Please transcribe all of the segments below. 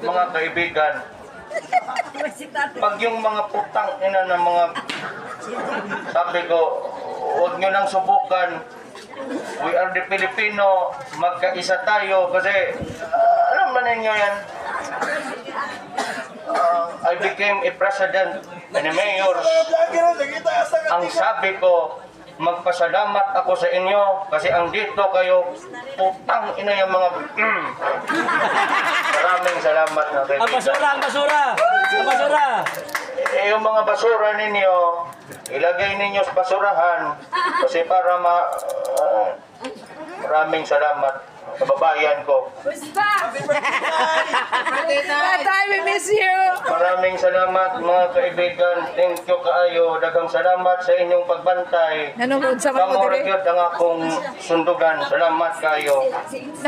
mga kaibigan, pag yung mga putang ina ng mga, sabi ko, huwag nyo nang subukan. We are the Filipino, magkaisa tayo kasi, alam ba ninyo yan? I became a president and a mayor. Ang sabi ko, magpasalamat ako sa inyo kasi ang dito kayo, putang ina yung mga maraming salamat na kaibigan. Ang basura, ang basura! Ang basura! Yung mga basura ninyo, ilagay ninyo sa basurahan kasi para maraming salamat kababayan ko. Tatay, we miss you. Maraming salamat mga kaibigan. Thank you kaayo. Daghang salamat sa inyong pagbantay. Nanonood sa mga Kamo dire. ragyod ang akong sundugan. Salamat kaayo.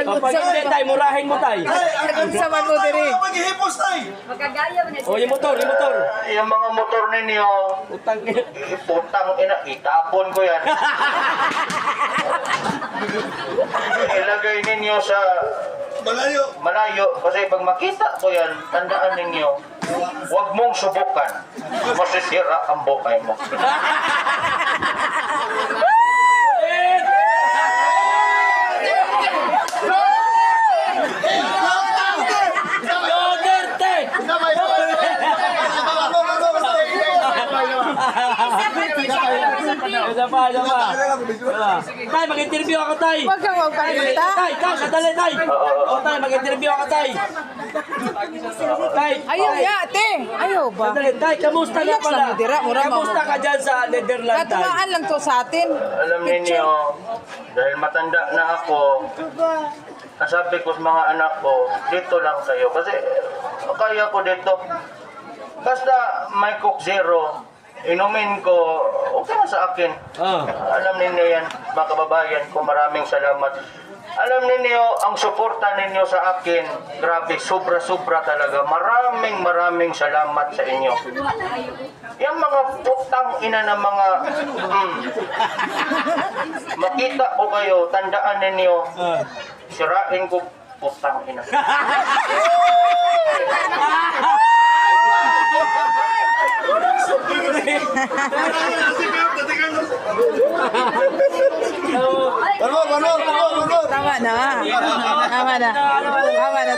O pag hindi tayo, murahin mo tayo. Nanonood sa mga dire. O yung motor, yung motor. Yung mga motor ninyo, Utang. putang ina, itapon ko yan. Ilagay ninyo sa malayo kasi pag makita ko yan, tandaan ninyo, huwag mong subukan. Masisira ang buhay mo. Duterte! Isa pa. Tay, mag-interview ako, tay. Huwag kang magpakita. Tay, sadali, tay. O, tay, mag-interview ako, tay. Tay, Ayaw ya, ate. Ayaw ba? sadali, tay, kamusta na Relax pala? lang, Dira. Mura, Kamusta ka dyan sa Netherlands, tay? Katumaan lang to sa atin. Alam ninyo, dahil matanda na ako, nasabi ko sa mga anak ko, dito lang kayo. Kasi kaya ko dito. Basta may Coke Zero, inumin ko, okay na sa akin. Alam ninyo yan, mga kababayan ko, maraming salamat. Alam ninyo, ang suporta ninyo sa akin, grabe, sobra-sobra talaga. Maraming salamat sa inyo. Yung mga putang ina ng mga, makita ko kayo, tandaan ninyo, sirain ko, putang ina. Tama na. Tama na. Tama na.